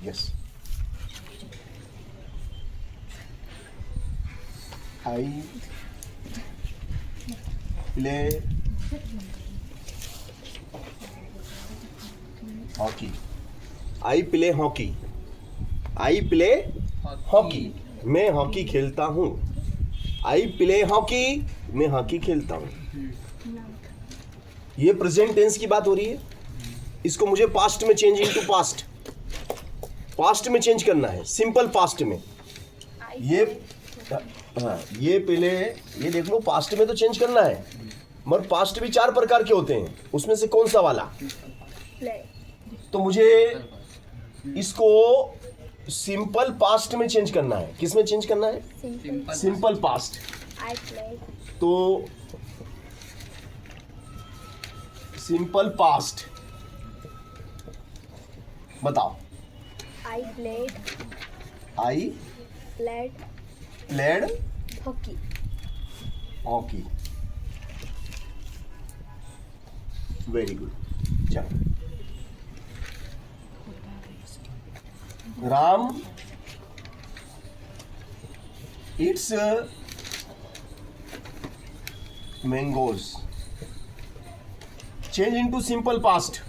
Yes. I play hockey. I play hockey. I play hockey. मैं hockey खेलता हूँ। I play hockey. मैं hockey खेलता हूँ। ये प्रेजेंट टेंस की बात हो रही है। इसको मुझे पास्ट में चेंज इनटू पास्ट, पास्ट में चेंज करना है, सिंपल पास्ट में। ये हाँ, ये पहले ये देख लो, पास्ट में तो चेंज करना है, मगर पास्ट भी 4 प्रकार के होते हैं, उसमें से कौन सा वाला? तो मुझे इसको सिंपल पास्ट में चेंज करना है। किस में चेंज करना है? Simple past. तो सिंपल पास्ट बताओ। I played hockey. Hockey. Very good. चलो, Ram eats mangoes. Change into simple past.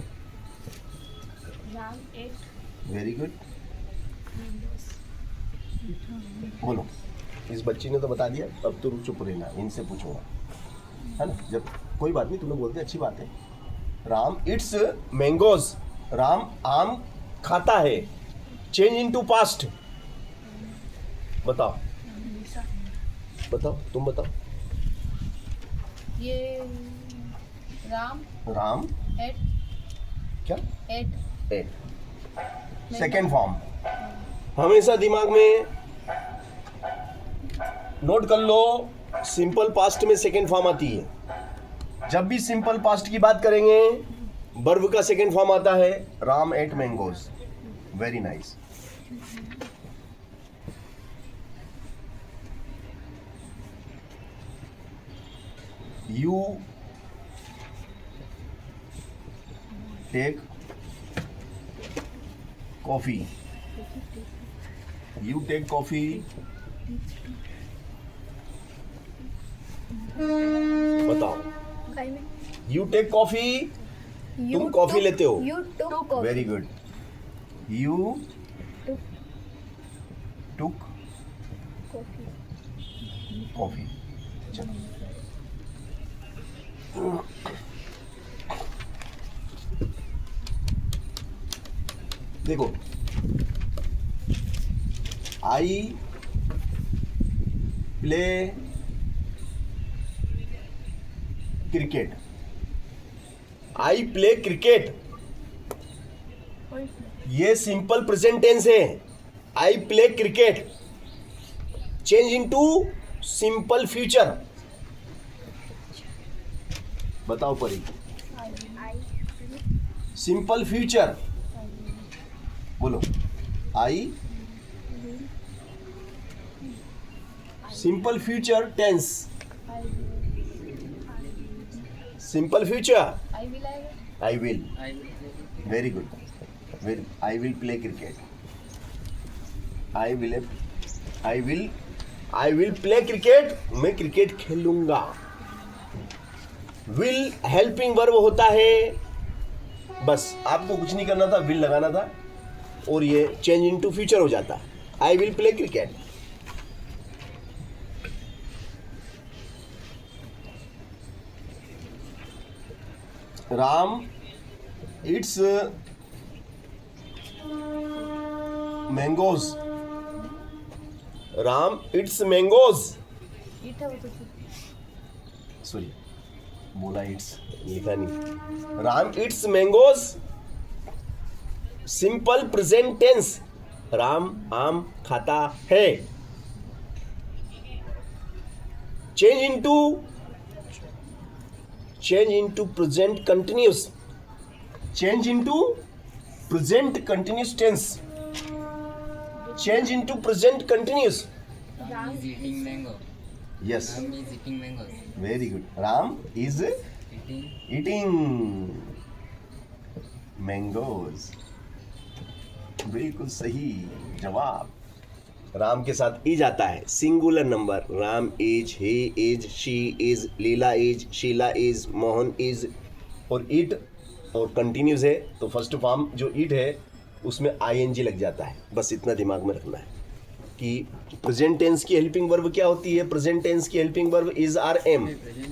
Ram ate very good. mangoes. बोलो। इस बच्ची ने तो बता दिया, अब तो चुप रहना, इनसे पूछूंगा, है ना? जब कोई बात नहीं, तुम्हें बोलते अच्छी बात है। Ram eats mangoes. राम आम खाता है। Change into past. बताओ, बताओ, तुम बताओ। ये राम ate क्या? ate ए सेकेंड फॉर्म। हमेशा दिमाग में नोट कर लो, सिंपल पास्ट में सेकेंड फॉर्म आती है। जब भी सिंपल पास्ट की बात करेंगे, वर्ब का सेकेंड फॉर्म आता है Ram ate mangoes. Very nice. You take coffee. You take coffee. बताओ। You take coffee. तुम कॉफी लेते हो। You took coffee. Very good. You took Coffee. Coffee. चलो, देखो, I play cricket. I play cricket, ये simple present tense है। I play cricket. Change into simple future. बताओ Pari. Simple future बोलो। I simple future tense. Simple future I will. Very good. Very. I will play cricket. I will play cricket. मैं cricket खेलूंगा। Will helping verb होता है। बस आपको कुछ नहीं करना था, विल लगाना था और ये चेंज इनटू फ्यूचर हो जाता। I will play cricket. Ram eats mangoes. Ram eats mangoes. Sorry, बोला इट्स, लिखा नहीं। Ram eats mangoes. Simple present tense. Ram आम खाता है। Change into present continuous. Change into present continuous tense. Change into present continuous. Ram is eating mango. Yes. Ram is eating mangoes. Very good. Ram is Eating eating mangoes. बिल्कुल सही जवाब। राम के साथ is आता है, singular number. Ram is, he is, she is, Leela is, Sheela is, Mohan is, और it और continuous है तो फर्स्ट फॉर्म जो इट है उसमें आईएनजी लग जाता है। बस इतना दिमाग में रखना है कि प्रेजेंट टेंस की हेल्पिंग वर्ब क्या होती है। प्रेजेंट टेंस की helping verb is are am.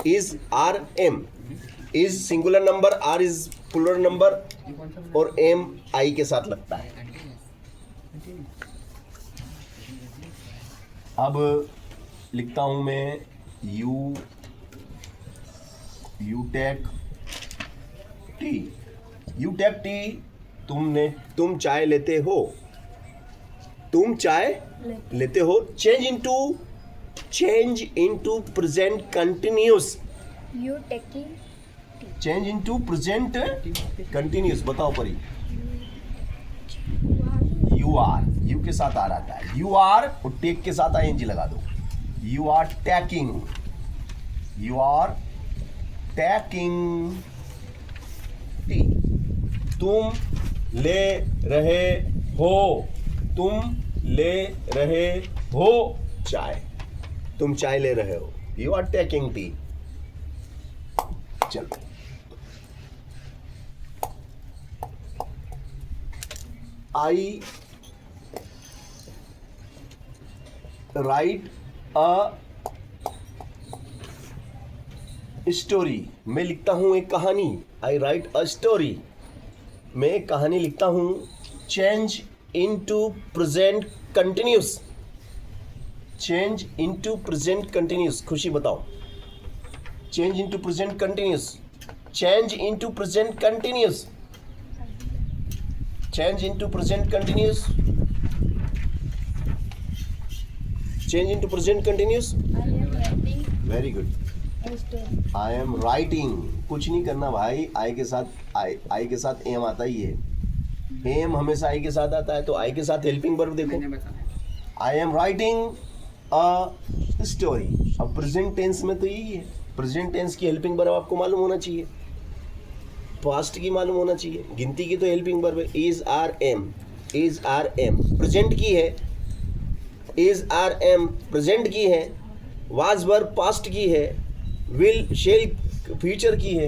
Is are am, is singular number, are is plural number और एम आई के साथ लगता है। अब लिखता हूं मैं you take tea. You take tea, तुम चाय लेते हो। तुम चाय लेते हो। Change into present continuous. You taking change into present continuous. बताओ परी। यू आर, यू के साथ आ रहा है। यू आर और टेक के साथ आईएनजी लगा दो। You are taking, you are taking tea. तुम ले रहे हो, तुम ले रहे हो चाय। तुम चाय ले रहे हो, यू आर टेकिंग टी। चलो आई राइट अ स्टोरी। मैं लिखता हूं एक कहानी। आई राइट अ स्टोरी, मैं एक कहानी लिखता हूं। Change into present continuous. Change into present continuous. खुशी बताओ। Change into present continuous. Change into present continuous. Change into present continuous. Change into present continuous. I am writing very good. a story. I am writing. कुछ नहीं करना भाई, आई के साथ आई के साथ एम आता ही है। एम हमेशा आई के साथ आता है तो आई के साथ हेल्पिंग वर्ब देखो। I am writing a story. अब प्रेजेंट टेंस में तो यही है। प्रेजेंट टेंस की हेल्पिंग वर्ब आपको मालूम होना चाहिए, पास्ट की मालूम होना चाहिए, गिनती की तो हेल्पिंग वर्ब है is are am. Is are am present की है, इज आर एम प्रेजेंट की है, वाज वर्ब पास्ट की है, विल शेल फ्यूचर की है।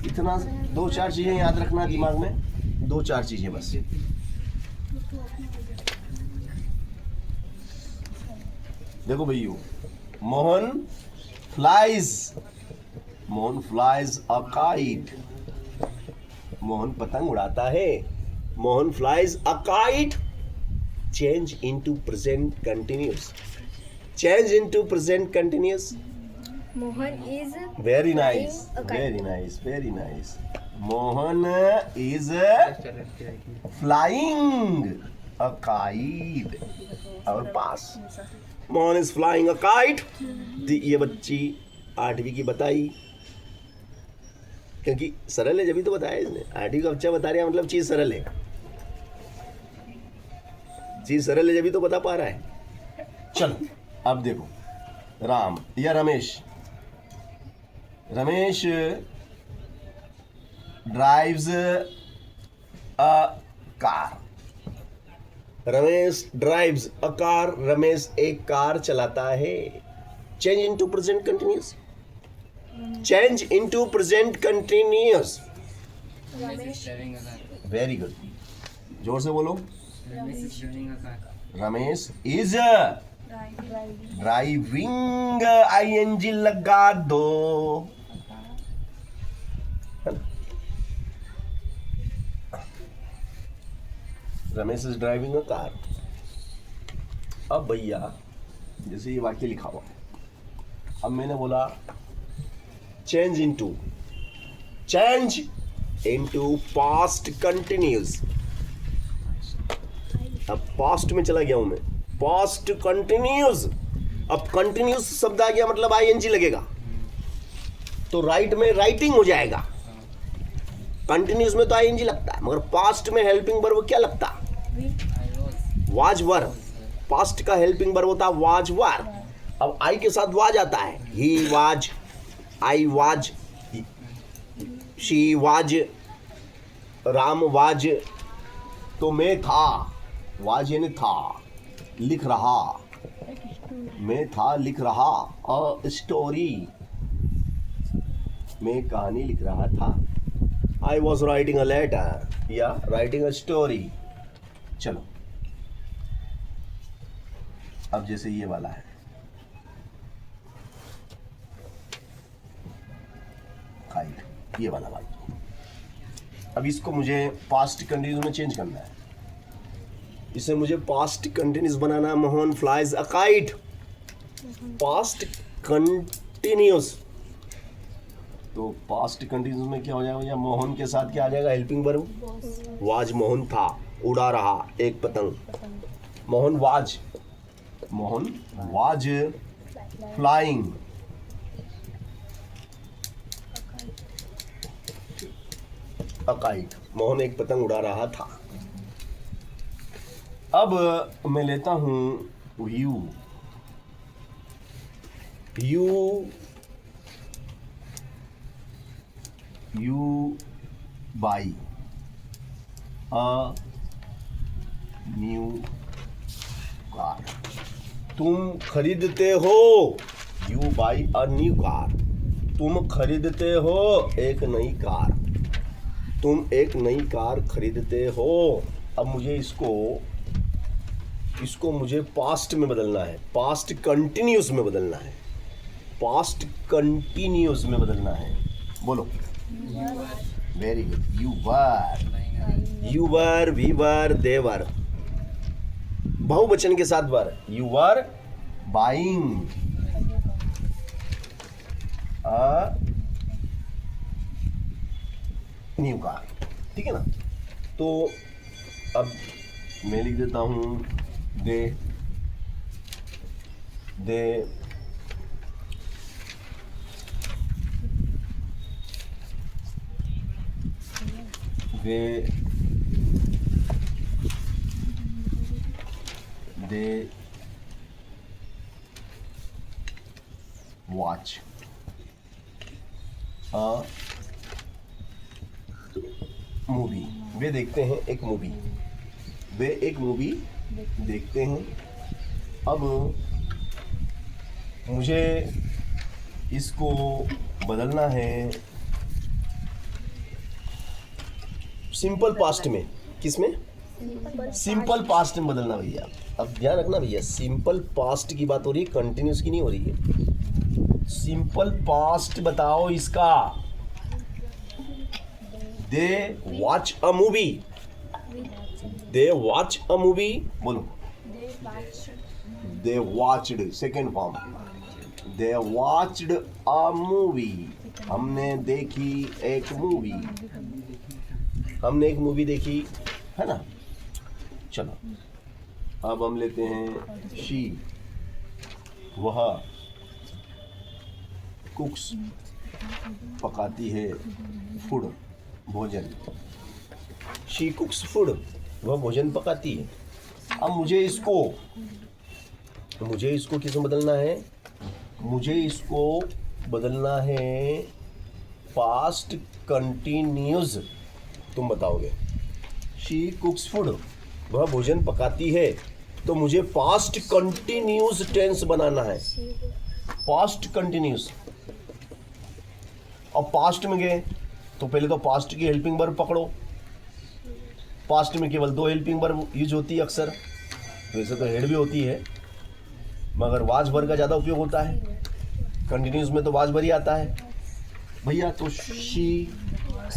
इतना 2-4 चीजें याद रखना दिमाग में, 2-4 चीजें बस। देखो भैया, Mohan flies, Mohan flies a kite. Mohan पतंग उड़ाता है। Mohan flies a kite. Change into present continuous. Change into present continuous. Mohan is very nice, flying a kite. Very nice, very nice. Mohan is flying a kite. और पास, Mohan is flying a kite. ये बच्ची 8वीं की बताई, क्योंकि सरल है जब ही तो बताया इसने। 8वीं का बच्चा बता रहा है मतलब चीज सरल है। चीज सरल है जब ही तो बता पा रहा है। चलो अब देखो, राम या Ramesh. Ramesh drives a car. Ramesh drives a car. Ramesh एक कार चलाता है। Change into present continuous. Change into present continuous. Ramesh very good, जोर से बोलो। Ramesh is driving driving. ING लगा दो। Ramesh is driving a car. अब भैया जैसे ये वाक्य लिखा हुआ है, अब मैंने बोला चेंज इनटू पास्ट कंटिन्यूस। अब पास्ट में चला गया हूं मैं, पास्ट कंटिन्यूस। अब कंटिन्यूस शब्द आ गया मतलब आईएनजी लगेगा, तो राइट में राइटिंग हो जाएगा। कंटिन्यूस में तो आईएनजी लगता है, मगर पास्ट में हेल्पिंग वर्ब क्या लगता? Was verb. पास्ट का हेल्पिंग वर्ब होता है वाज वर्ब। अब आई के साथ वाज आता है। He was, I was, she was, Ram was, तो मैं था, वाज यानी था, लिख रहा, मैं था लिख रहा अ स्टोरी, मैं कहानी लिख रहा था। I was writing a letter या राइटिंग अ स्टोरी। चलो अब जैसे ये वाला है, काइट, ये वाला वाला, अब इसको मुझे पास्ट कंटिन्यूस में चेंज करना है। इसे मुझे पास्ट कंटिन्यूस बनाना है। Mohan flies a kite, past continuous. तो पास्ट कंटिन्यूस में क्या हो जाएगा, या मोहन के साथ क्या आ जाएगा, हेल्पिंग वर्ब। वाज मोहन था, उड़ा रहा एक पतंग। Mohan was flying, a kite, Mohan एक पतंग उड़ा रहा था। अब मैं लेता हूं you buy a new car, तुम खरीदते हो, you buy a new car, तुम खरीदते हो एक नई कार, तुम एक नई कार खरीदते हो। अब मुझे इसको मुझे पास्ट में बदलना है, पास्ट कंटिन्यूस में बदलना है, पास्ट कंटिन्यूस में बदलना है। बोलो, very good. You were, we were, they were, बहुवचन के साथ were. You were buying a new car, ठीक है ना। तो अब मैं लिख देता हूं दे watch a मूवी, वे देखते हैं एक मूवी, वे एक मूवी देखते हैं। अब मुझे इसको बदलना है सिंपल पास्ट में। किस में? सिंपल पास्ट में बदलना भैया। अब ध्यान रखना भैया, सिंपल पास्ट की बात हो रही है, कंटिन्यूस की नहीं हो रही है। सिंपल पास्ट बताओ इसका। They watch a movie, they watch a movie, बोलो। They watched, second form, they watched a movie, हमने देखी एक मूवी, हमने एक मूवी देखी, है ना। चलो अब हम लेते हैं शी, वह कुक्स, पकाती है, फूड, भोजन। शी कुक्स फूड, वह भोजन पकाती है। अब मुझे इसको किसमें बदलना है? मुझे इसको बदलना है पास्ट कंटिन्यूस। तुम बताओगे शी कुक्स फूड, वह भोजन पकाती है, तो मुझे पास्ट कंटिन्यूस टेंस बनाना है, पास्ट कंटिन्यूस। और पास्ट में गए तो पहले तो पास्ट की हेल्पिंग वर्ब पकड़ो। पास्ट में केवल 2 हेल्पिंग वर्ब यूज होती है अक्सर, वैसे तो हेड भी होती है, मगर वाज वर्ब का ज़्यादा उपयोग होता है। कंटिन्यूस में तो वाज वर्ब ही आता है भैया। तो she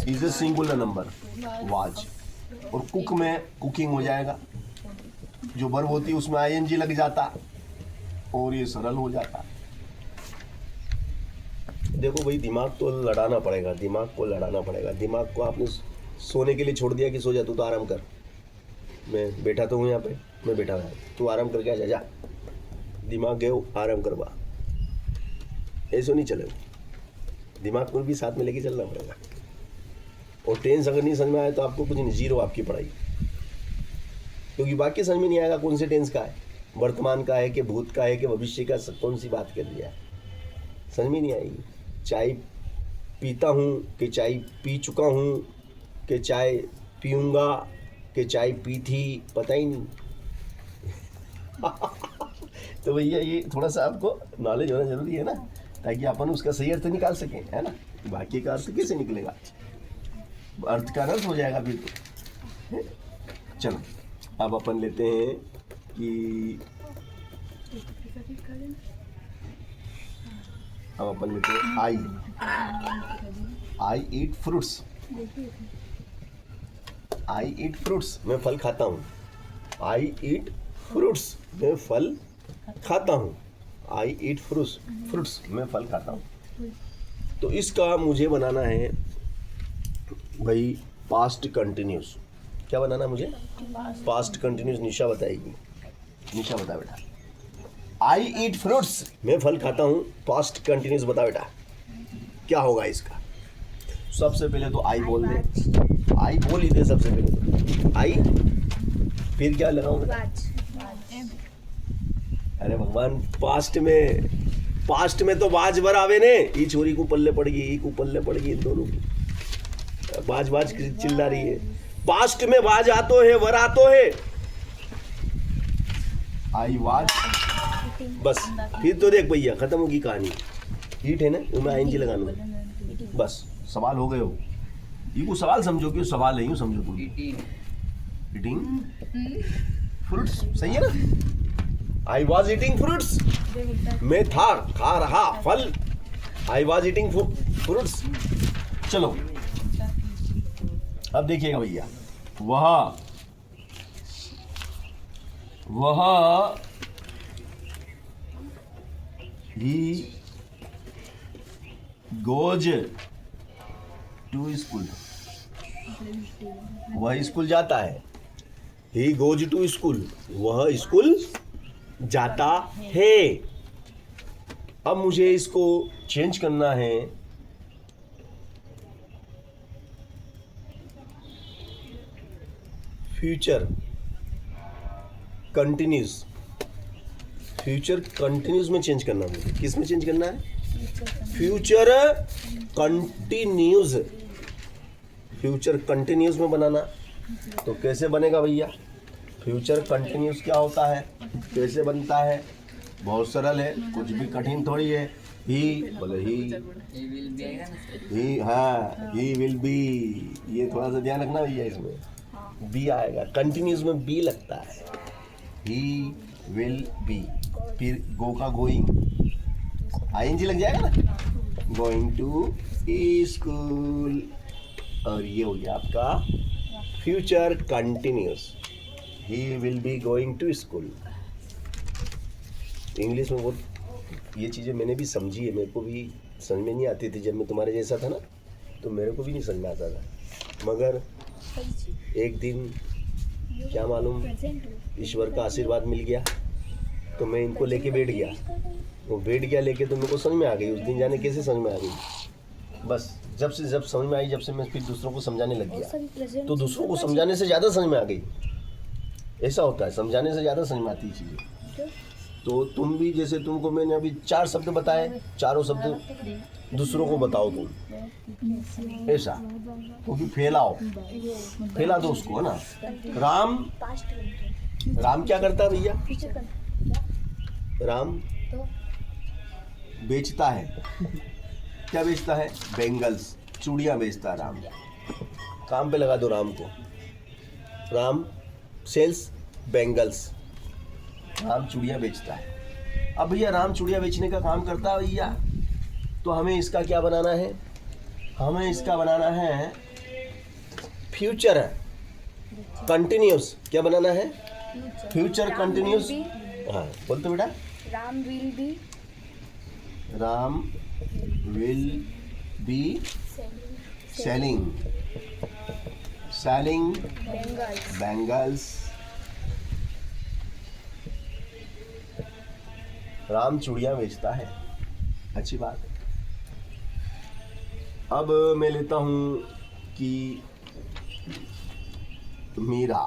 is a singular number, was, और कुक में कुकिंग हो जाएगा, जो वर्ब होती है उसमें आईएनजी लग जाता और ये सरल हो जाता। देखो भाई, दिमाग तो लड़ाना पड़ेगा, दिमाग को लड़ाना पड़ेगा। दिमाग को आपने सोने के लिए छोड़ दिया कि सो जा, तू तो आराम कर, मैं बैठा तो हूँ यहाँ पे, मैं बैठा हूँ, तू आराम करके आ जा, जा, दिमाग गए आराम करवा, ऐसे नहीं चलेगा। दिमाग को भी साथ में लेके चलना पड़ेगा। और टेंस अगर नहीं समझ में आए तो आपको कुछ नहीं, जीरो आपकी पढ़ाई, क्योंकि बाकी समझ में नहीं आएगा कौन से टेंस का है, वर्तमान का है कि भूत का है कि भविष्य का, कौन सी बात कर दिया है, समझ में नहीं आएगी। चाय पीता हूँ कि चाय पी चुका हूँ कि चाय पीऊँगा, कि चाय पी थी, पता ही नहीं। तो भैया ये थोड़ा सा आपको नॉलेज होना जरूरी है ना, ताकि अपन उसका सही अर्थ निकाल सकें, है ना। बाकी का अर्थ कैसे निकलेगा, अर्थ का अर्थ हो जाएगा फिर तो। चलो अब अपन लेते हैं कि अब अपन लेते हैं आई ईट फ्रूट्स। आई ईट फ्रूट्स, मैं फल खाता हूँ। आई ईट फ्रूट्स, मैं फल खाता हूँ। आई ईट फ्रूट्स, फ्रूट्स मैं फल खाता हूँ। तो इसका मुझे बनाना है भाई पास्ट कंटिन्यूस। क्या बनाना मुझे? Past continuous. निशा बताएगी। निशा बता बेटा। आई ईट फ्रूट्स, मैं फल खाता हूँ। पास्ट कंटिन्यूस बता बेटा क्या होगा इसका। सबसे पहले तो आई बोल दे। आई बोल ही दे सबसे पहले तो। आई, फिर क्या लगाऊं? अरे भगवान, पास्ट में तो बाज बर आवे ने। ई छोरी को पल्ले पड़ गई, ई को पल्ले पड़ गई, इन दोनों की बाज चिल्ला रही है। पास्ट में बाज आतो है, वर आतो है। आई वाज, बस फिर तो देख भैया खत्म होगी कहानी। ईट है ना, मैं आईएनजी लगाना, बस सवाल हो गए हो। ये को सवाल समझो कि सवाल है, यूं समझो तुम। ईटिंग फ्रूट्स, सही है ना। आई वॉज ईटिंग फ्रूट्स, मैं खा रहा फल। I was eating fruits. चलो अब देखिएगा भैया, वह ही गोज टू स्कूल, वह स्कूल जाता है। ही गोज टू स्कूल, वह स्कूल जाता है। अब मुझे इसको चेंज करना है। फ्यूचर कंटिन्यूस, फ्यूचर कंटिन्यूस में चेंज करना है मुझे। किस में चेंज करना है? फ्यूचर कंटिन्यूस, फ्यूचर कंटिन्यूस में बनाना। तो कैसे बनेगा भैया? फ्यूचर कंटिन्यूस क्या होता है, कैसे बनता है? बहुत सरल है, कुछ भी कठिन थोड़ी है। ही बोले ही, हाँ ही विल बी। ये थोड़ा सा ध्यान रखना भैया, इसमें बी आएगा। कंटिन्यूस में बी लगता है। ही विल बी, फिर गो का गोइंग, आईएनजी लग जाएगा ना। गोइंग टू स्कूल, और ये हो गया आपका future continuous. He will be going to school. English में वो ये चीज़ें मैंने भी समझी है, मेरे को भी समझ में नहीं आती थी जब मैं तुम्हारे जैसा था ना, तो मेरे को भी नहीं समझ में आता था। मगर एक दिन क्या मालूम ईश्वर का आशीर्वाद मिल गया, तो मैं इनको लेके बैठ गया। वो बैठ गया लेके, तो मेरे को समझ में आ गई। उस दिन जाने कैसे समझ में आ गई, बस जब समझ में आई, जब से मैं फिर दूसरों को समझाने लग गया, तो दूसरों को समझाने से ज़्यादा समझ में आ गई। ऐसा होता है, समझाने से ज़्यादा समझ में आती है चीज़ें। तो तुम भी, जैसे तुमको मैंने अभी 4 शब्द बताए, चारों शब्द दूसरों को बताओ तुम, ऐसा। क्योंकि फैला दो उसको, है ना। राम क्या करता है भैया? राम बेचता है। क्या बेचता है? बैंगल्स, चूड़ियाँ बेचता है राम। काम पे लगा दो राम को। राम सेल्स बैंगल्स, राम चूड़ियाँ बेचता है। अब भैया राम चूड़ियाँ बेचने का काम करता है भैया, तो हमें इसका क्या बनाना है? हमें इसका बनाना है फ्यूचर कंटिन्यूस। क्या बनाना है? Future continuous. हाँ बोल तो बेटा। Ram will be selling bangles. Ram चूड़ियाँ बेचता है, अच्छी बात है। अब मैं लेता हूँ कि मीरा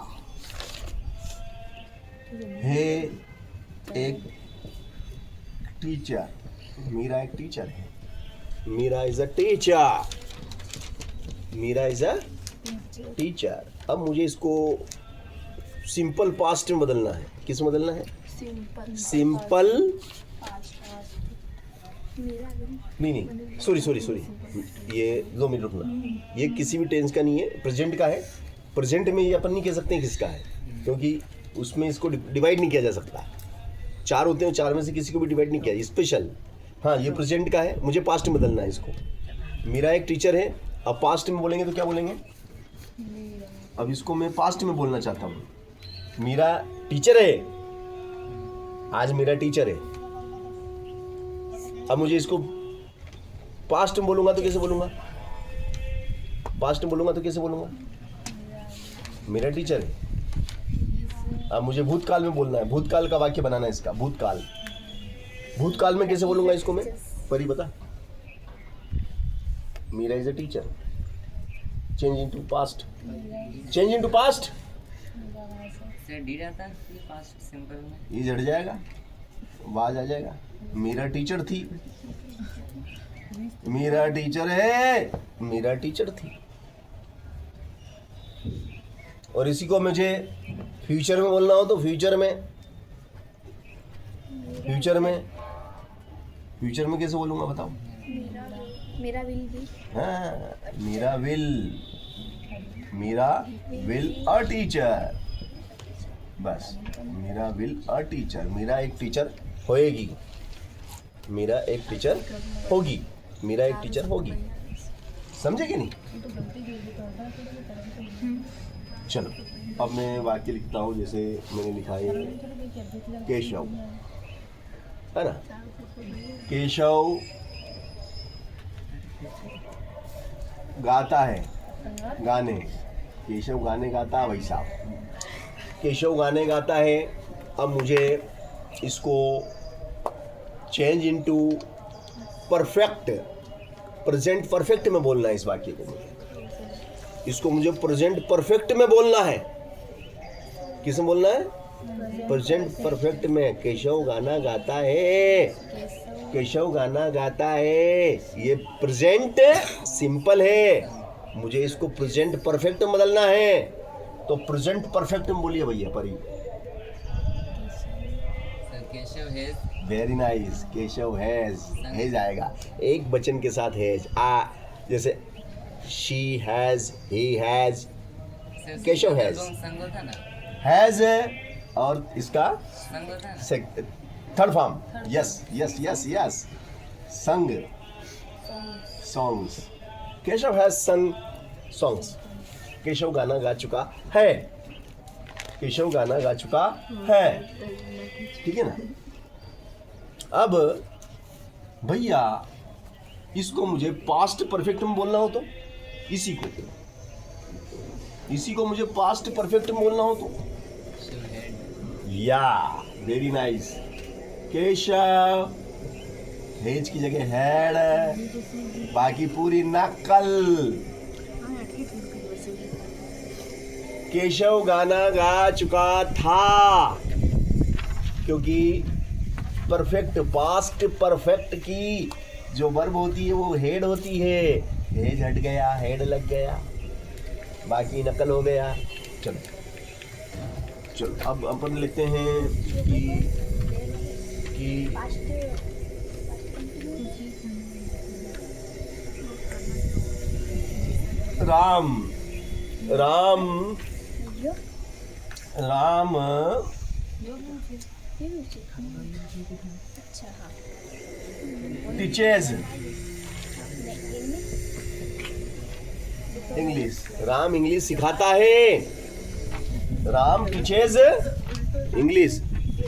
है एक टीचर। मीरा एक टीचर है। Meera is a teacher. Meera is a teacher. अब मुझे इसको सिंपल पास्ट में बदलना है। किस में बदलना है? Simple. सिंपल मेरा भी. नहीं सॉरी ये 2 मिनट रुकना। ये किसी भी टेंस का नहीं है, प्रेजेंट का है। प्रेजेंट में ये अपन नहीं कह सकते हैं किसका है, क्योंकि उसमें इसको डिवाइड नहीं किया जा सकता। 4 होते हैं, 4 में से किसी को भी डिवाइड नहीं किया स्पेशल। हाँ, ये प्रेजेंट का है, मुझे पास्ट में बदलना है इसको। मेरा एक टीचर है, अब पास्ट में बोलेंगे तो क्या बोलेंगे? अब इसको मैं पास्ट में बोलना चाहता हूँ। मेरा टीचर है, आज मेरा टीचर है। अब मुझे इसको पास्ट में बोलूंगा तो कैसे बोलूंगा? पास्ट में बोलूंगा तो कैसे बोलूंगा? मेरा टीचर है। अब मुझे भूतकाल में बोलना है, भूतकाल का वाक्य बनाना है इसका। भूतकाल में कैसे बोलूंगा इसको मैं? परी बता। Meera is a teacher. Change into past. Change into past sir D रहता है पास्ट सिंपल में, ये जड़ जाएगा, आवाज आ जाएगा। मेरा टीचर थी, मेरा टीचर है, मेरा टीचर थी। और इसी को मुझे फ्यूचर में बोलना हो तो फ्यूचर में कैसे बोलूंगा बताओ? मेरा विल भी. हाँ, मेरा विल अ टीचर। बस, मेरा विल अ टीचर। मेरा एक टीचर होएगी, मेरा एक टीचर होगी, मेरा एक टीचर होगी। समझे कि नहीं? चलो, अब मैं वाक्य लिखता हूँ। जैसे मैंने लिखा है केशव, है ना? केशव गाता है गाने। केशव गाने गाता है, वैसा केशव गाने गाता है। अब मुझे इसको change into perfect, present perfect में बोलना है इस वाक्य को। इसको मुझे प्रेजेंट परफेक्ट में बोलना है। किस में बोलना है? प्रेजेंट परफेक्ट में। केशव गाना गाता है, केशव गाना गाता है। ये प्रेजेंट सिंपल है, मुझे इसको प्रेजेंट परफेक्ट में बदलना है। तो प्रेजेंट परफेक्ट में बोलिए भैया परी। Sir Keshav has. Very nice. Keshav has आएगा एक वचन के साथ। हैज जैसे she has, he has. Keshav has, संग होता ना, हैज और इसका संग होता ना, थर्ड फॉर्म। यस संग, सॉन्ग्स। केशव हैज संग सॉन्ग्स। केशव गाना गा चुका है, केशव गाना गा चुका है। ठीक है ना? अब भैया इसको मुझे पास्ट परफेक्ट में बोलना हो तो इसी को मुझे पास्ट परफेक्ट में बोलना हो तो या वेरी नाइस। केशव, हेज की जगह हैड, बाकी पूरी नकल। केशव गाना गा चुका था, क्योंकि परफेक्ट पास्ट परफेक्ट की जो वर्ब होती है वो हेड होती है। हेज हट गया, हेड लग गया, बाकी नकल हो गया। चलो अब अपन लेते हैं कि Ram teaches English. Ram English सिखाता है। Ram teaches English.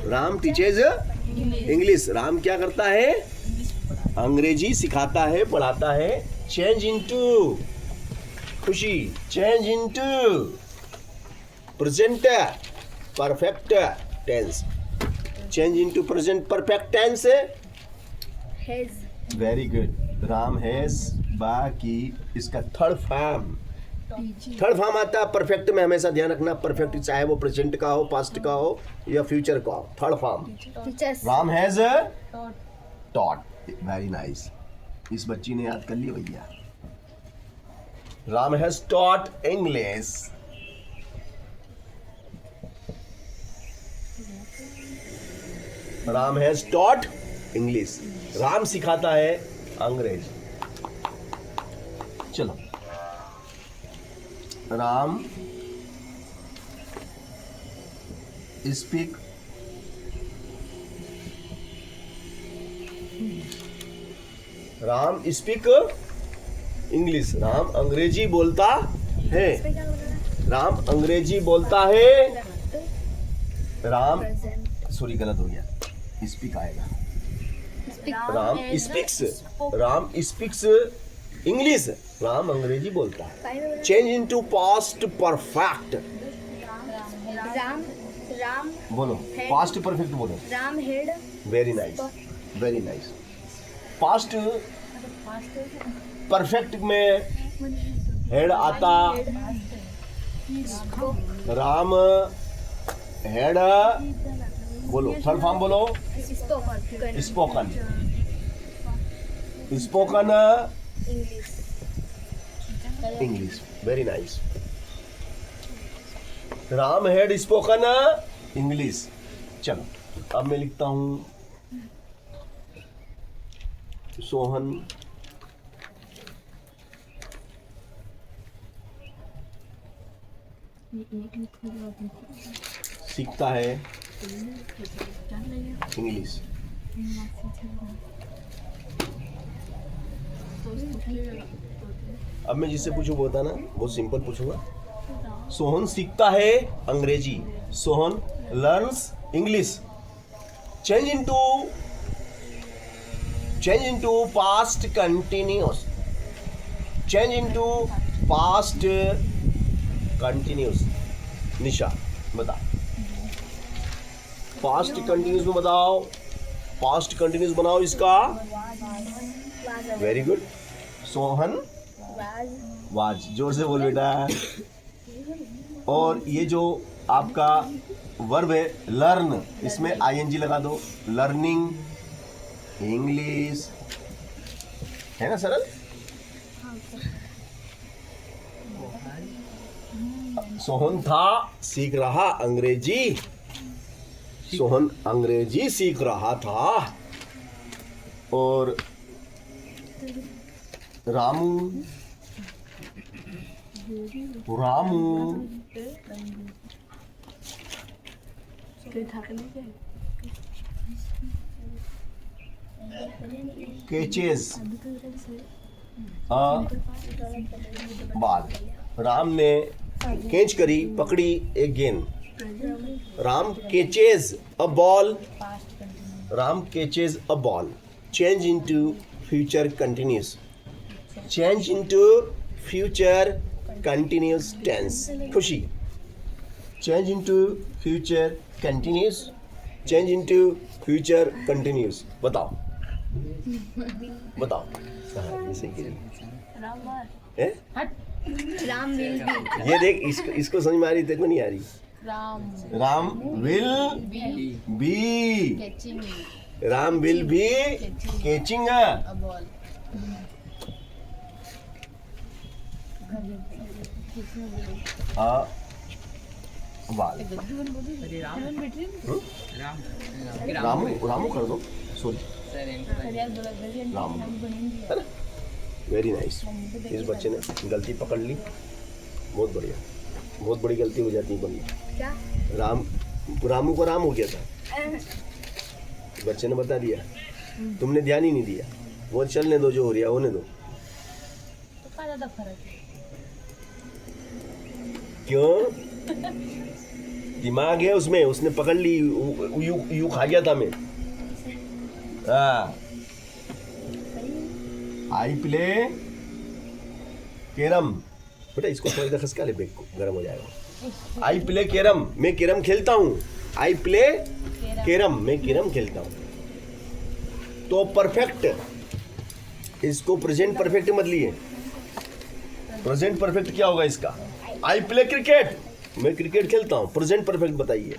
Ram teaches English. Ram क्या करता है? अंग्रेजी सिखाता है, पढ़ाता है। चेंज इनटू खुशी, change into present perfect tense. Change into present perfect tense. Has. Very good. Ram has, बाकी इसका थर्ड फॉर्म आता है परफेक्ट में। हमेशा ध्यान रखना, परफेक्ट चाहे वो प्रेजेंट का हो, पास्ट का हो या फ्यूचर का हो। Third form teachers. Ram has taught. Very nice, इस बच्ची ने याद कर लिया भैया। Ram has taught English. Ram has taught English. Ram सिखाता है अंग्रेज। चलो, Ram speak Ram speak English. Ram अंग्रेजी बोलता है। राम अंग्रेजी बोलता है। राम सॉरी गलत हो गया, स्पीक आएगा। Ram speaks English. राम अंग्रेजी बोलता है। Change into past perfect. Ram बोलो, पास्ट परफेक्ट बोलो। Ram head very nice, very nice. Past perfect में हेड आता। राम हेड बोलो, थर्ड फॉर्म बोलो। Spoken English. Very nice. Ram head spoken English. चलो, अब मैं लिखता हूं सोहन सीखता है इंग्लिश। अब मैं जिससे पूछूं वो बताना, बहुत सिंपल पूछूंगा। सोहन सीखता है अंग्रेजी। Sohan learns English. Change into past continuous. Change into past continuous. Nisha बता, पास्ट कंटिन्यूस में बताओ। पास्ट कंटिन्यूस बनाओ इसका। Very good. सोहन वाज, जोर से बोल बेटा। और ये जो आपका वर्ब है लर्न, इसमें आईएनजी लगा दो। लर्निंग इंग्लिश, है ना सरल? सोहन था सीख रहा अंग्रेजी। सोहन अंग्रेजी सीख रहा था। और रामू कैचेस बाल। राम ने कैच करी, पकड़ी एक गेंद। Ram catches a ball. Ram catches a ball. Change into future continuous. Change into future continuous tense. Khushi. Change into future continuous. Change into future continuous. बताओ बताओ। Ram will be. ये देख, इसको समझ में आ रही, तेरे को नहीं आ रही। Ram will B. Ram will B catching बाल। रामू कर दो, सॉरी रामू, है ना? Very nice. इस बच्चे ने गलती पकड़ ली, बहुत बढ़िया। बहुत बड़ी गलती हो जाती है बंदी। क्या? रामू को राम हो गया था, बच्चे ने बता दिया, तुमने ध्यान ही नहीं दिया। वो चलने दो, जो हो रहा होने दो। क्यों? दिमाग है उसमें, उसने पकड़ ली, यू खा गया था मैं। I play carrom. बेटा इसको थोड़ी देर खसका ले, बैग को गर्म हो जाएगा। आई प्ले कैरम, मैं कैरम खेलता हूँ। आई प्ले कैरम, मैं कैरम खेलता हूँ। तो परफेक्ट, इसको प्रेजेंट परफेक्ट मत लिए। प्रेजेंट परफेक्ट क्या होगा इसका? आई प्ले क्रिकेट, मैं क्रिकेट खेलता हूँ। प्रेजेंट परफेक्ट बताइए।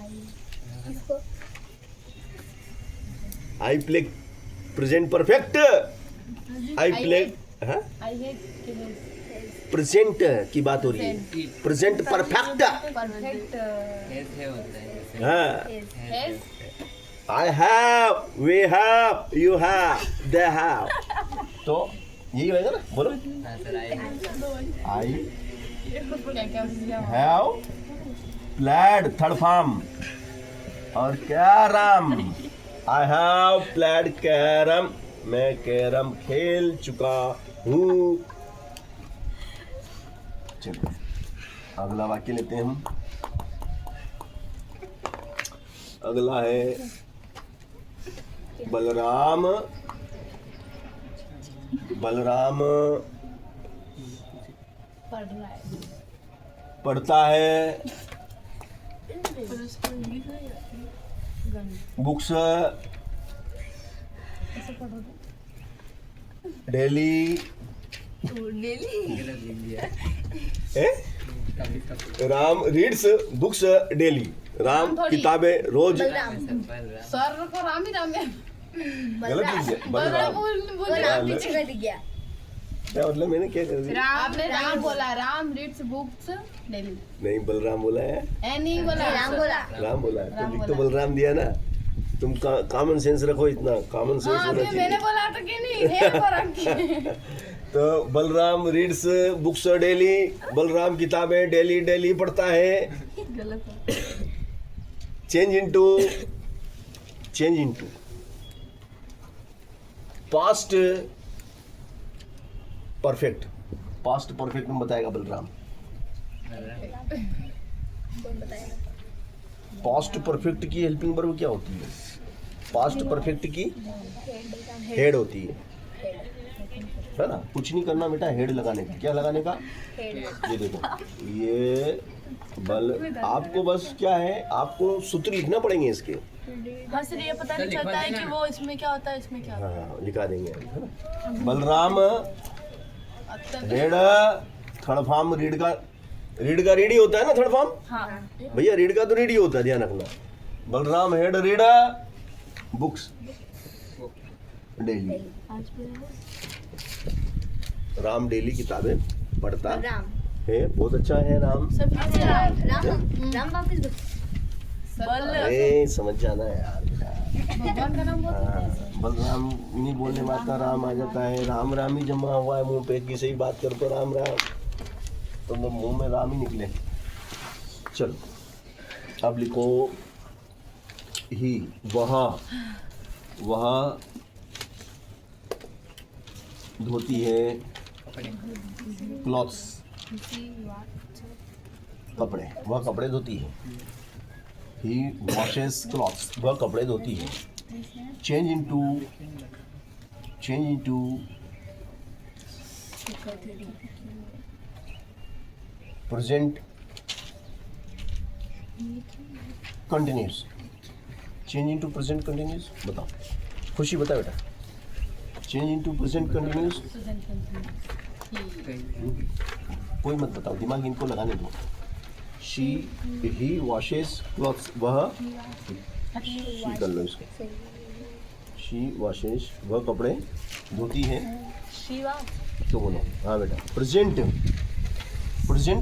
I play present perfect. I play, present की बात हो रही है। Present perfect. ऐसे होता है। हाँ has I have, we have, you have, they have, तो यही होएगा ना, बोलो। हाँ sir I I have played, third form, और carrom, I have played carrom, मैं कैरम खेल चुका हूँ। चलिए अगला वाक्य लेते हैं हम। अगला है बलराम, बलराम पढ़ रहा है पढ़ता है बुक्स डेली, गलत लिख दिया Ram reads books daily, Ram किताबें रोज, सर को राम ही राम है। गलत लिख दिया बलराम। बोल राम पीछे कर गया। क्या मतलब, मैंने क्या कर दिया? आपने राम बोला, राम रीड्स बुक्स डेली। नहीं बलराम बोला है, ए नहीं बोला, राम बोला। राम बोला है, तो राम लिख तो बोला। बलराम दिया ना। तुम कॉमन सेंस रखो, इतना कॉमन सेंस हाँ होना अभी मैंने चाहिए। बोला था कि नहीं है फर्क की। तो Balram reads books daily, Balram किताबें डेली डेली पढ़ता है। Change into past perfect, past perfect में बताएगा बलराम। कौन बताएगा? पास्ट परफेक्ट की हेल्पिंग वर्ब क्या होती है? पास्ट परफेक्ट की हेड होती है ना। कुछ नहीं करना बेटा, हेड लगाने का। क्या लगाने का? ये देखो, ये बल, आपको बस क्या है, आपको सूत्र लिखना पड़ेंगे इसके। हाँ सर ये पता नहीं चलता है कि वो इसमें क्या होता है, इसमें क्या होता हाँ लिखा देंगे, है ना। बलराम है। रेड, थर्ड फॉर्म रीड का रीड ही होता है ना, थर्ड फॉर्म। हाँ भैया रीड का तो रीड ही होता है, ध्यान रखना। Balram head read books daily, Ram daily किताबें पढ़ता राम है। बहुत अच्छा है राम। सर फिर से राम। राम वापस बल अरे समझ जाना है यार। भगवान का नाम बोलते हैं। हाँ, बलराम नहीं बोलने वाला राम आ जाता है। राम राम ही जमा हुआ है मुंह पे, किसी बात कर तो राम राम, तो मुंह में राम ही निकले। चलो अब लिखो ही, वह धोती है क्लॉथ्स, कपड़े, वह कपड़े धोती है। ही वॉशेस क्लॉथ्स, वह कपड़े धोती है। Change into present continuous, change into present continuous. बताओ खुशी, बता बेटा। चेंज इनटू प्रेजेंट कंटिन्यूस, कोई मत बताओ, दिमाग इनको लगाने दो। शी ही वॉशेस क्लॉथ्स, वह शी कर लो इसको। शी वॉशेस, वह कपड़े धोती है। शिवा तो बोलो हाँ बेटा। प्रेजेंट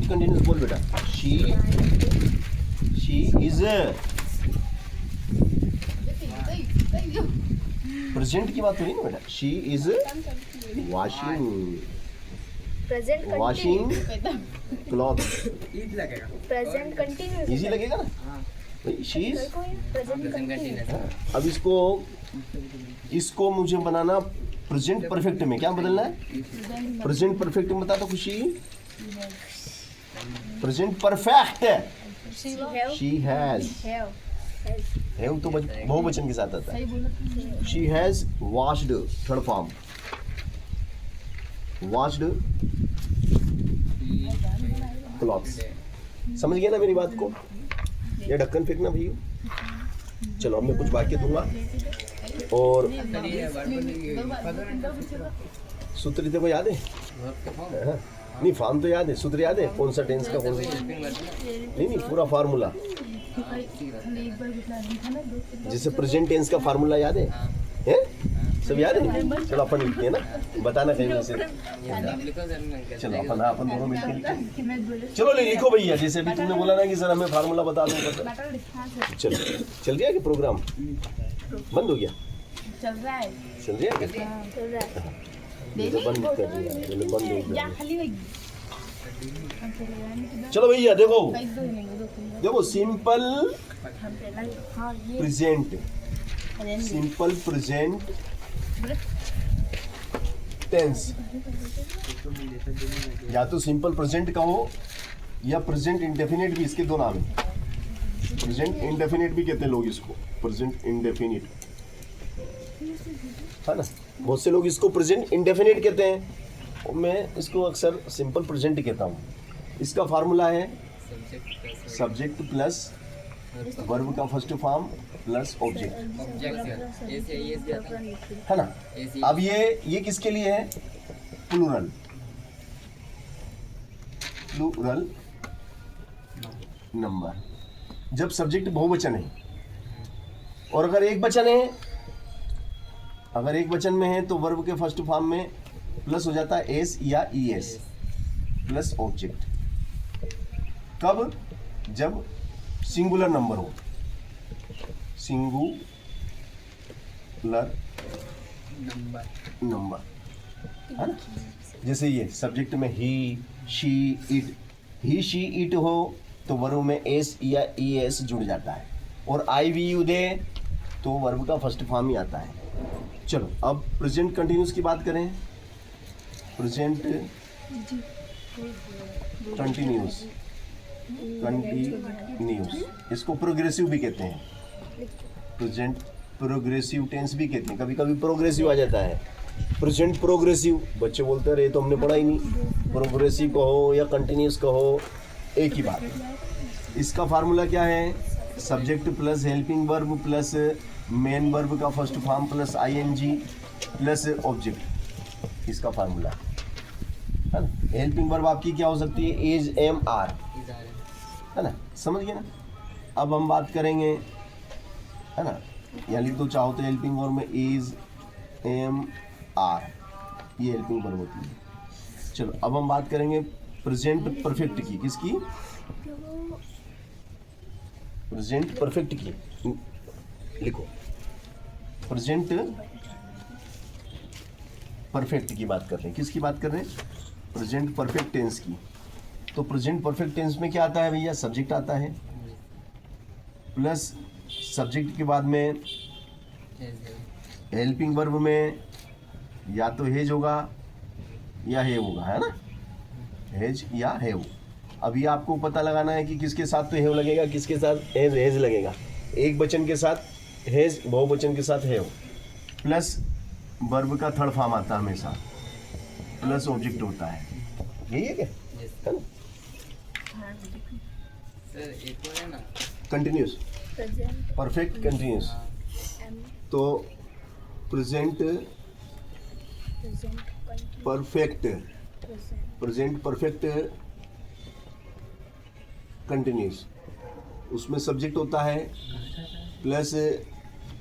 कंटिन्यूस बोल बेटा। शी इज, प्रेजेंट की बात हुई ना बेटा। She is washing present cloth. Present continuous easy लगेगा ना भाई। शी इज, प्रेजेंट कंटिन्यूअस अब इसको मुझे बनाना प्रेजेंट परफेक्ट में। क्या बदलना है? प्रेजेंट परफेक्ट में बता दो खुशी। Present perfect, she has, have तो बहुवचन के साथ आता है। She has washed, third form, washed clothes. समझ गए ना मेरी बात को? ये ढक्कन फेंकना भैया। चलो अब मैं कुछ वाक्य दूंगा और सूत्र तेरे को याद है? हाँ? नहीं फॉर्म तो याद है, सूत्र याद है, कौन सा टेंस का कौन सा, नहीं पूरा फार्मूला। जैसे प्रेजेंट टेंस का फार्मूला याद है? सब याद है? चलो अपन लिखते हैं ना, बताना कहीं वैसे। आप लिखो सर, मैं कर चलो अपन दोनों मिलकर लिखते हैं। चलो लिखो भैया, जैसे अभी तुमने बोला ना कि सर हमें फार्मूला बता दो। चलो चल गया कि प्रोग्राम बंद हो गया? चल रहा है। चल रहा है क्या? चल रहा है। ये तो बंद कर दिया, पहले बंद हो जा गया। खाली होगी। चलो भैया देखो, दो ही नहीं, दो तीन। देखो सिंपल हाँ ये प्रेजेंट, सिंपल प्रेजेंट टेंस, या तो सिंपल प्रेजेंट कहो या प्रेजेंट इंडेफिनिट भी, इसके दो नाम है। प्रेजेंट इंडेफिनिट भी कहते हैं लोग इसको, प्रेजेंट इंडेफिनिट, है ना। बहुत से लोग इसको प्रेजेंट इंडेफिनिट कहते हैं, और मैं इसको अक्सर सिंपल प्रेजेंट कहता हूँ। इसका फार्मूला है सब्जेक्ट प्लस वर्ब का first form plus object, object ऐसे ये जाता है है ना। ऐसे। अब ये किसके लिए है? प्लूरल, प्लूरल नंबर, जब सब्जेक्ट बहुवचन है। और अगर एक वचन है, अगर एक वचन में है तो वर्ब के फर्स्ट फॉर्म में प्लस हो जाता है एस या ई एस प्लस ऑब्जेक्ट। कब? जब सिंगुलर नंबर हो, सिंगुलर नंबर, है ना। जैसे ये सब्जेक्ट में he, she, it, he, she, it हो तो वर्ब में एस या ई एस जुड़ जाता है, और आई वी यू दे तो वर्ब का फर्स्ट फॉर्म ही आता है। चलो अब प्रेजेंट कंटिन्यूस की बात करें। प्रेजेंट कंटिन्यूस, कंटिन्यूस, इसको प्रोग्रेसिव भी कहते हैं। प्रेजेंट प्रोग्रेसिव टेंस भी कहते हैं, कभी कभी प्रोग्रेसिव आ जाता है। प्रेजेंट प्रोग्रेसिव, बच्चे बोलते रहे तो हमने पढ़ा ही नहीं। प्रोग्रेसिव कहो या कंटिन्यूस कहो, एक ही बात है। इसका फार्मूला क्या है? Subject plus helping verb plus main verb का first form plus ING plus object, इसका फार्मूला है ना। हेल्पिंग वर्ब आपकी क्या हो सकती है? इज, एम, आर, है ना, समझ गए ना। अब हम बात करेंगे, है ना, या लिख दो चाहो तो हेल्पिंग वर्ब में इज, एम, आर, ये हेल्पिंग वर्ब होती है। चलो अब हम बात करेंगे प्रेजेंट परफेक्ट की। किसकी? प्रेजेंट परफेक्ट की। लिखो प्रेजेंट परफेक्ट की बात कर रहे हैं। किसकी बात कर रहे हैं? प्रेजेंट परफेक्ट टेंस की। तो प्रेजेंट परफेक्ट टेंस में क्या आता है भैया? सब्जेक्ट आता है प्लस सब्जेक्ट के बाद में हेल्पिंग वर्ब में या तो हेज होगा या हेव होगा, है ना, हेज या हेव। अभी आपको पता लगाना है कि किसके साथ तो हेव लगेगा, किसके साथ हेज लगेगा। एक वचन के साथ हेज, बहुवचन के साथ हेव, प्लस वर्ब का थर्ड फॉर्म आता है हमेशा, प्लस ऑब्जेक्ट होता है। यही है क्या? है ना। सर एक और है ना, कंटिन्यूस प्रेजेंट परफेक्ट कंटिन्यूस। तो present perfect, present perfect continuous, उसमें सब्जेक्ट होता है प्लस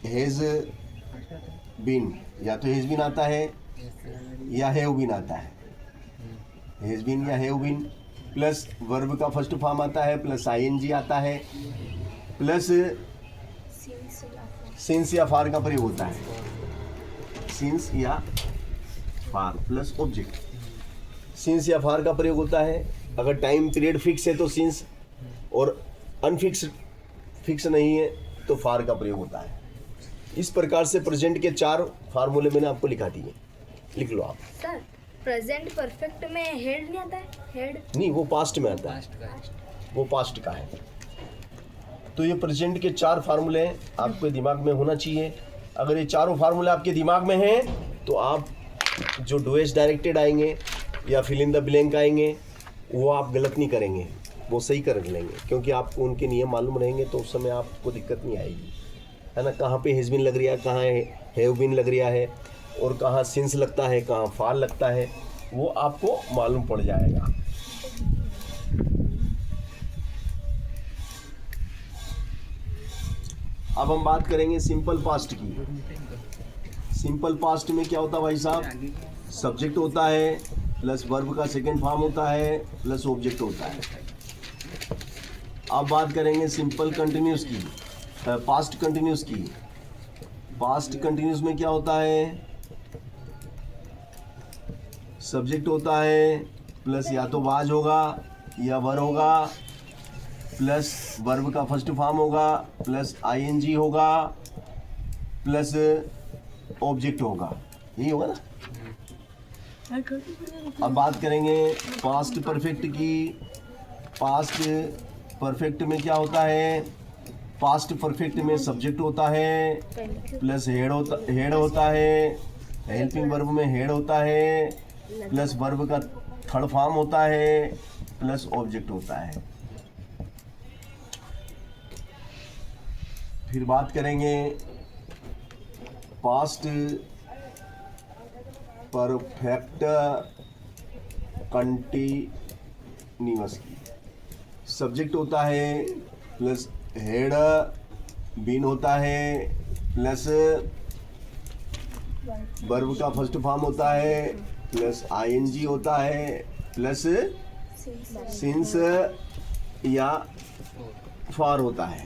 हैज बीन, या तो हैज बीन आता है या हैव बीन आता है। हैज बीन या हैव बीन प्लस वर्ब का फर्स्ट फॉर्म आता है प्लस आईएनजी आता है प्लस सिंस या फार का प्रयोग होता है। सिंस या फार प्लस ऑब्जेक्ट, सिंस या फार का प्रयोग होता है। अगर टाइम पीरियड फिक्स है तो सिंस, और फिक्स नहीं है तो फार का प्रयोग होता है। इस प्रकार से प्रेजेंट के 4 फार्मूले मैंने आपको लिखा दिए, लिख लो आप। सर प्रेजेंट परफेक्ट में हेड नहीं आता है? हेड नहीं, वो पास्ट में आता है, पास्ट का है। वो पास्ट का है। तो ये प्रेजेंट के 4 फार्मूले आपके दिमाग में होना चाहिए। अगर ये चारों फार्मूले आपके दिमाग में हैं तो आप जो डूएस डायरेक्टेड आएंगे या फिल इन द ब्लैंक आएंगे वो आप गलत नहीं करेंगे, वो सही कर लेंगे, क्योंकि आपको उनके नियम मालूम रहेंगे तो उस समय आपको दिक्कत नहीं आएगी, है ना। कहाँ पे हैज़ बीन लग रहा है, कहाँ हैव बीन लग रहा है, और कहाँ सिंस लगता है, कहाँ फार लगता है, वो आपको मालूम पड़ जाएगा। अब हम बात करेंगे सिंपल पास्ट की। सिंपल पास्ट में क्या होता है भाई साहब? आगे क्या सब्जेक्ट होता है प्लस वर्ब का सेकंड फॉर्म होता है प्लस ऑब्जेक्ट होता है। अब बात करेंगे सिंपल कंटिन्यूस की, पास्ट कंटिन्यूस की। पास्ट कंटिन्यूस में क्या होता है? सब्जेक्ट होता है प्लस या तो वाज होगा या वर होगा प्लस वर्ब का फर्स्ट फॉर्म होगा प्लस आईएनजी होगा प्लस ऑब्जेक्ट होगा, यही होगा ना। अब बात करेंगे पास्ट परफेक्ट की। पास्ट परफेक्ट में क्या होता है? पास्ट परफेक्ट में सब्जेक्ट होता है प्लस हेड होता है, हेल्पिंग वर्ब में हेड होता है प्लस वर्ब का थर्ड फॉर्म होता है प्लस ऑब्जेक्ट होता है। फिर बात करेंगे पास्ट परफेक्ट कंटिन्यूअस की। सब्जेक्ट होता है प्लस हेड बीन होता है प्लस वर्ब का फर्स्ट फॉर्म होता है प्लस आईएनजी होता है प्लस सिंस या फॉर होता है।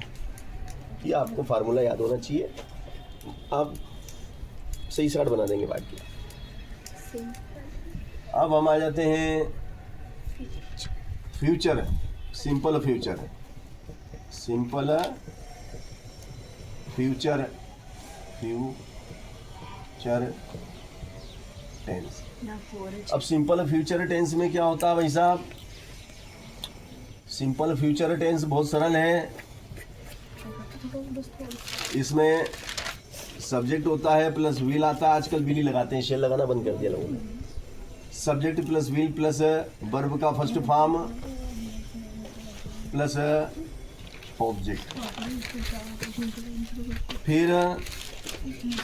ये आपको फार्मूला याद होना चाहिए। अब सही शार्ट बना देंगे बाकी। अब हम आ जाते हैं future, simple future. Simple future, future tense. अब सिंपल फ्यूचर टेंस में क्या होता है भाई साहब? सिंपल फ्यूचर टेंस बहुत सरल है। इसमें सब्जेक्ट होता है प्लस विल आता है। आजकल विल ही लगाते हैं, शेल लगाना बंद कर दिया लोगों ने। Subject plus will plus verb का फर्स्ट फॉर्म प्लस ऑब्जेक्ट। फिर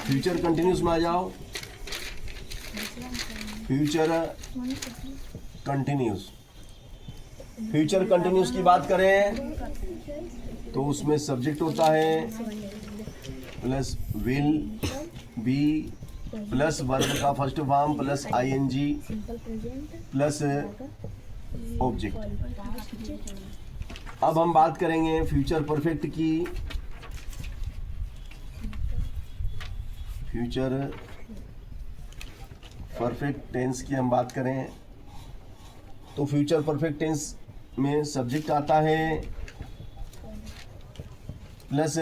फ्यूचर कंटिन्यूस में आ जाओ। फ्यूचर कंटिन्यूस, फ्यूचर कंटिन्यूस की बात करें तो उसमें सब्जेक्ट होता है plus will be plus verb का first form plus ING plus object. अब हम बात करेंगे फ्यूचर परफेक्ट की। फ्यूचर परफेक्ट टेंस की हम बात करें तो फ्यूचर परफेक्ट टेंस में सब्जेक्ट आता है प्लस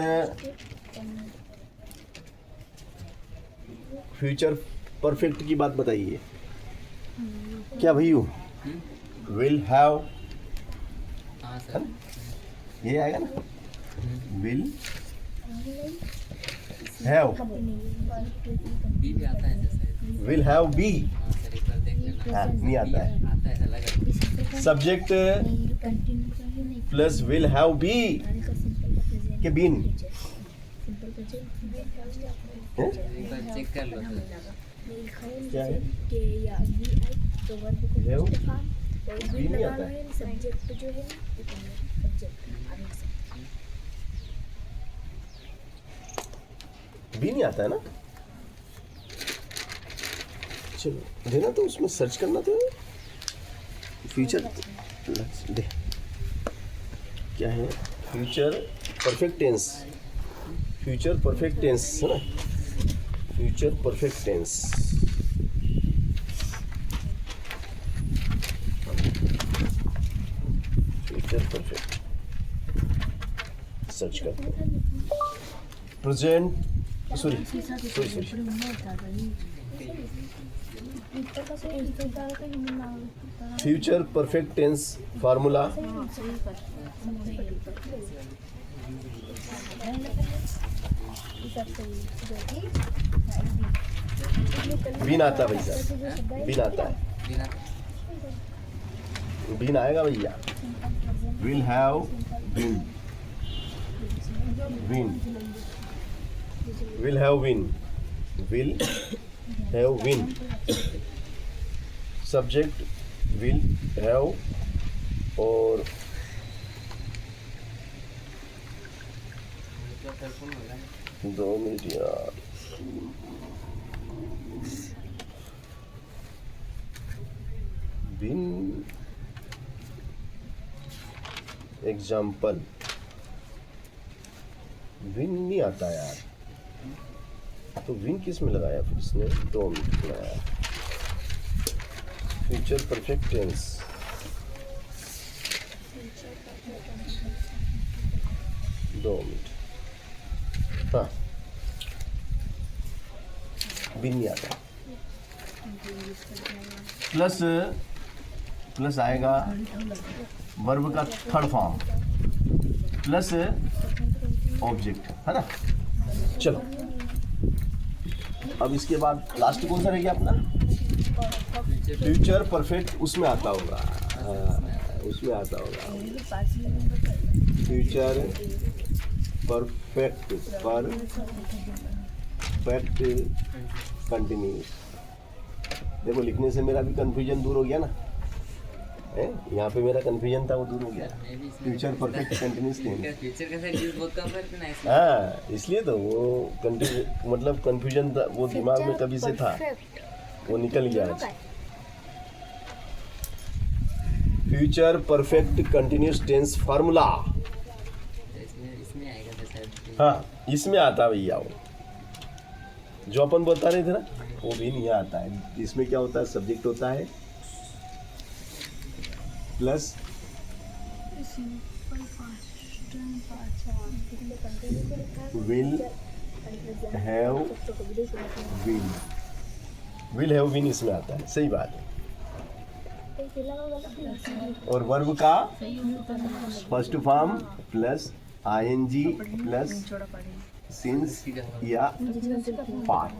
फ्यूचर परफेक्ट की बात बताइए क्या भैया? विल हैव, हाँ सर ये आएगा ना, विल हैव। बी भी आता है जैसे। विल हैव बी, हाँ सर एक बार देख लेना। हाँ, नहीं आता है। आता है ऐसा लगा। Subject plus will have be के बीन। एक बार चेक कर लो सर। क्या है? हैव बी नहीं आता है। सब्जेक्ट जो है बी नहीं आता है ना। चलो देना तो उसमें सर्च करना तो फ्यूचर दे क्या है? Future perfect tense, future perfect tense है ना, future perfect tense. Future perfect search करते हैं। Present sorry future perfect tense formula been आता है भैया, बीन आता है, बिना बीन आएगा भैया। Will have been, win, will have been, will have win. Subject will have और दो मिनट यार, विन एग्जाम्पल, विन नहीं आता यार, तो विन किस में लगाया फिर इसने, दो मिनट लगाया। फ्यूचर परफेक्ट टेंस, दो मिनट, हाँ विन नहीं आता। प्लस प्लस आएगा वर्ब का थर्ड फॉर्म प्लस ऑब्जेक्ट, है ना। चलो अब इसके बाद लास्ट कौन सा रह गया अपना, फ्यूचर परफेक्ट, उसमें आता होगा, उसमें आता होगा फ्यूचर परफेक्ट, परफेक्ट कंटिन्यूस। देखो लिखने से मेरा भी कंफ्यूजन दूर हो गया ना, है यहाँ पे मेरा कंफ्यूजन था वो दूर हो गया। Future perfect continuous tense, future का सर यूज बहुत कम करते ना इसमें। हाँ इसलिए तो वो मतलब कंफ्यूजन था, वो दिमाग में कभी से था, वो निकल गया आज। Future perfect continuous tense formula, इसमें आएगा तो सर। हाँ इसमें आता भैया, वो जो अपन बता रहे थे ना वो भी नहीं आता है। इसमें क्या होता है, सब्जेक्ट होता है plus will have been, will have been इसमें आता है, सही बात है। और वर्ब का first form plus ING plus since या फार,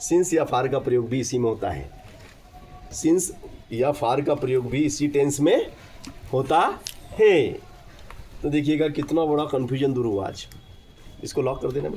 सिंस या फार का प्रयोग भी इसी में होता है, सिंस या फार का प्रयोग भी इसी टेंस में होता है। तो देखिएगा कितना बड़ा कंफ्यूजन दूर हुआ आज। इसको लॉक कर देना।